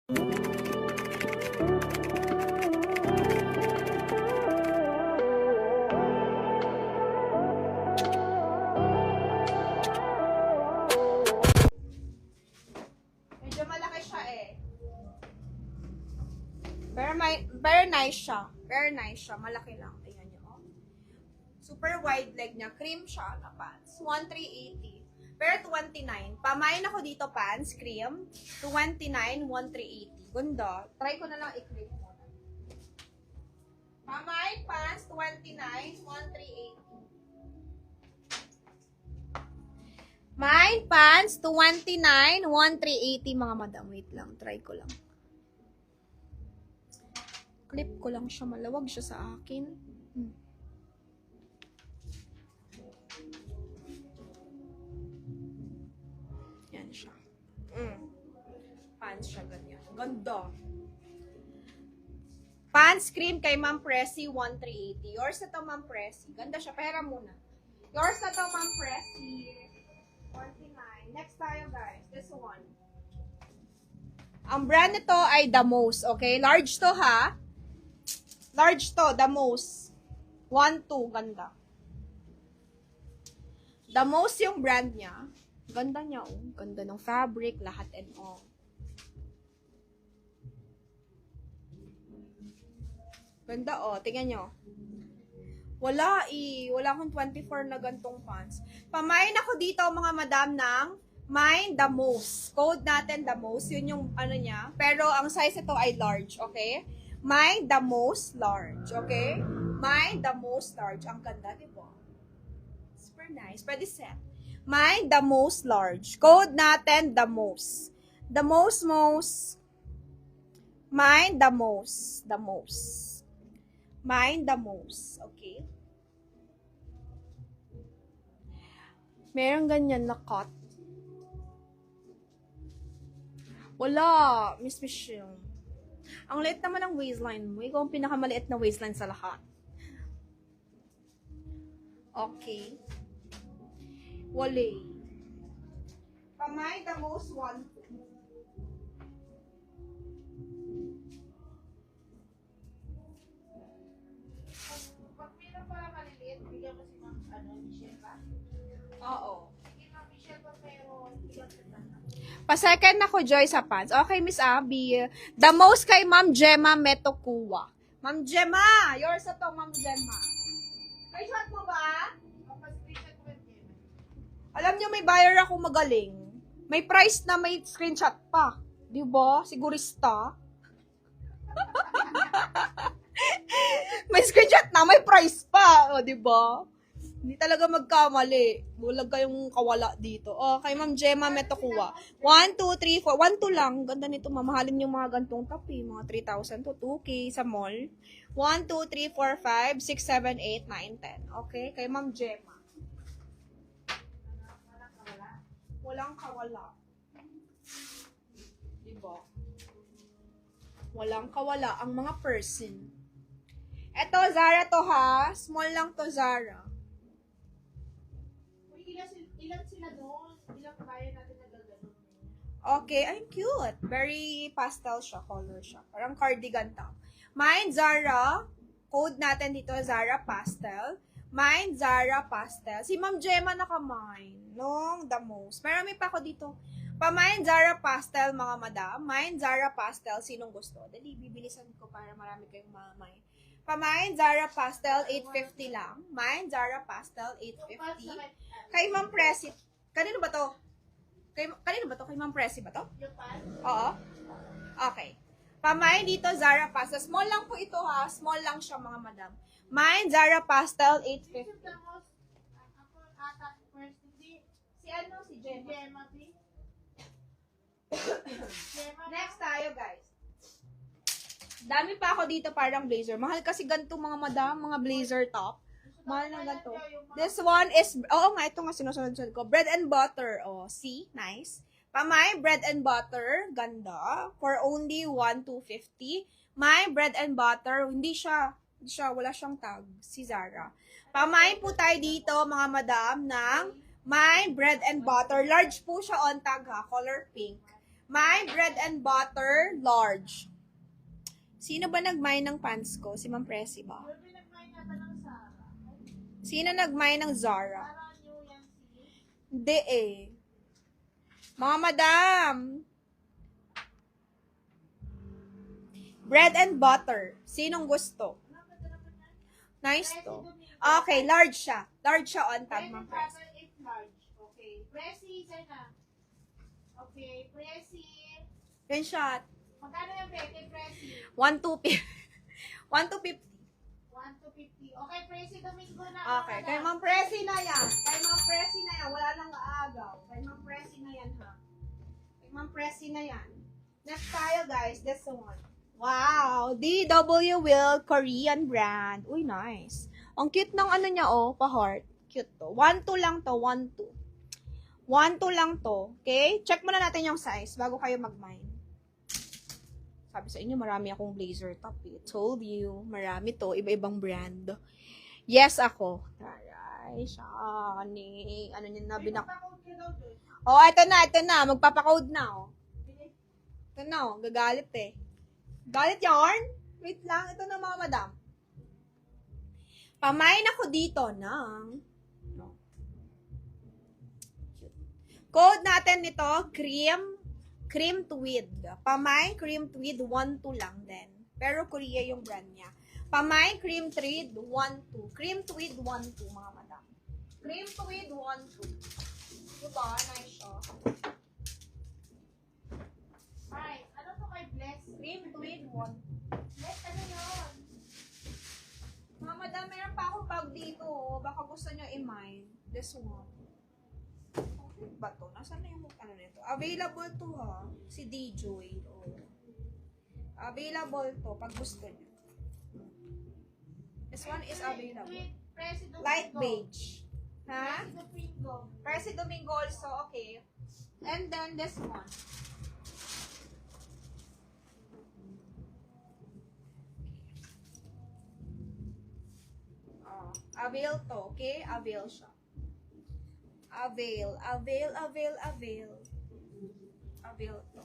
Medyo malaki siya eh. Very nice siya. Very nice siya. Malaki lang. Tingnan nyo. Oh. Super wide leg niya. Cream siya na pants. 1,380. Pero 29. Pamain ako dito pants. Cream. 29, 1,380. Ganda. Try ko na lang i-clip mo. Pamain pants. 29, 1,380. Mine pants, 29, 1,380 mga madam. Wait lang, try ko lang. Clip ko lang siya, malawag siya sa akin. Yan siya. Pants siya, ganyan. Ganda. Pants cream kay Ma'am Pressy, 1,380. Yours na to, Ma'am Pressy. Ganda siya, pera muna. Yours na to, Ma'am Pressy. 49. Next tayo, guys. This one. Ang brand nito ay The Most, okay? Large to, ha? Large to, The Most. 1, 2, ganda. The Most yung brand niya. Ganda niya, oh. Ganda ng fabric, lahat and all. Ganda, oh. Tingnan nyo. Wala Wala akong 24 na gantong pants. Pamain ako dito mga madam ng Mine The Most. Code natin The Most. Yun yung ano niya. Pero ang size ito ay large, okay? Mine The Most large, okay? Mine The Most large. Ang ganda, diba? Super nice. Pwede set. Mine The Most large. Code natin The Most. The most. Mine The Most. The Most. Mine The Most. Okay? Meron ganyan na cut. Wala, Miss Michelle. Ang liit naman ng waistline mo. Ikaw ang pinakamaliit na waistline sa lahat. Okay. Wale. Pamay The Most one. Pag meron para maliliit, bigyan mo si Ma'am, Michelle ba? Oo. Sige, Ma'am Michelle, pag meron, bigyan kita. Pa-second ako, Joy, sa pants. Okay, Miss Abby. The Most kay Ma'am Gemma Metokuwa. Ma'am Gemma! Yours na to, Ma'am Gemma. Ay, shot mo ba? Mapag-screenshot ko yung Gemma. Alam nyo, may buyer ako magaling. May price na may screenshot pa. Di ba? Sigurista. May screenshot na, may price pa. O, di ba? Hindi talaga magkamali. Bulag kayong kawala dito. O, kay Ma'am Gemma Metokuwa. 1, 2, 3, 4. 1, 2 lang. Ganda nito. Mamahalin yung mga gantong tapi. Mga 3,000 to 2K sa mall. 1, 2, 3, 4, 5, 6, 7, 8, 9, 10. Okay? Kay Ma'am Gemma. Walang kawala. Diba? Walang kawala ang mga person. Eto, Zara to ha. Small lang to, Zara. Uy, ilan sila doon? Ilang kaya natin nagagano? Okay, ay cute. Very pastel siya, color siya. Parang cardigan top. Mine, Zara. Code natin dito, Zara Pastel. Mine, Zara Pastel. Si Ma'am Gemma naka-mine. Nung The Most. Marami pa ako dito. Pa-mine, Zara Pastel, mga madam. Mine, Zara Pastel. Sinong gusto? Dali, bibilisan ko para marami kayong mine. Pa-mine, Zara Pastel, 850 lang. Mine, Zara Pastel, 850. Kay Ma'am Presi. Kanino ba to? Kanino ba to? Kay Ma'am Presi ba to? Yung pan? Oo. Okay. Pamain dito, Zara Pastel. Small lang po ito ha. Small lang siya, mga madam. Mine, Zara Pastel, 850. This is the most, ako ata, first, hindi, Si ano? Si Gemma. Gemma, please. Gemma, Next tayo, guys. Dami pa ako dito parang blazer. Mahal kasi ganito, mga madam, mga blazer top. Mahal na ganito. This one is, oo nga, ito nga sinusunod ko. Bread and butter. Oh, see? Nice. Pamay, bread and butter. Ganda. For only 1,250. My bread and butter. Hindi siya, wala siyang tag. Si Zara. Pamay po tayo dito, mga madam, ng my bread and butter. Large po siya on tag ha. Color pink. Mine, bread and butter, large. Sino ba nag-mine ng pants ko? Si Ma'am Presi ba? Sabi nagmain nata ng Sarah. Sino nag-mine ng Zara? Sarah new yan si... Hindi eh. Mga madam. Bread and butter. Sinong gusto? Ano ba ito naman yan? Nice Presi to. Domingo. Okay, large siya. Large siya on tab, Bread Ma'am and Presi. butter is large. Okay. Presi, isa na. Okay, Presi. Screenshot. Magkano yung Presi? Presi. 1,250. 1,250. 1 to 50. Okay, Presi Domingo na. Okay, kay Ma'am Presi na yan. Kay Ma'am Presi na yan. Wala nang aagaw. Kay Ma'am Presi na yan, ha? Kay Ma'am Presi na yan. Next tayo, guys. This one. Wow! DW Will Korean brand. Uy, nice. Ang cute ng ano niya, oh, pa-heart. Cute to. 1-2 lang to, 1-2. 1-2 lang to. Okay? Check muna natin yung size bago kayo mag-mine. Sabi sa inyo, marami akong blazer top. I told you, marami to. Iba-ibang brand. Yes, ako. Taray, shani. Ano yun na, binak... Oh, ito na. Magpapakode na, oh. Ito na, oh. Gagalit eh. Galit yarn? Wait lang, ito na mga madam. Pamain ako dito ng... No. Code natin nito, cream tweed. Pamay, cream tweed, 1-2 lang din. Pero Korea yung brand niya. Pamay, cream tweed, 1-2. Cream tweed, 1-2, mga madam. Cream tweed, 1-2. Diba? Nice siya. Ay, ano to kay Bless? Cream tweed, 1-2. Bless, ano yun? Mga madam, meron pa akong bag dito. Oh. Baka gusto nyo i-mine. This one. Okay ba to? Nasaan na yung ano nito? Available to ha. Si D-Joy. Oh. Available to pag gusto nyo. This one is available. With Presi Domingo. Light beige. Ha? Presi Domingo. Presi Domingo also. Okay. And then this one. Oh, avail to. Okay? Avail siya. Avail. Avail to.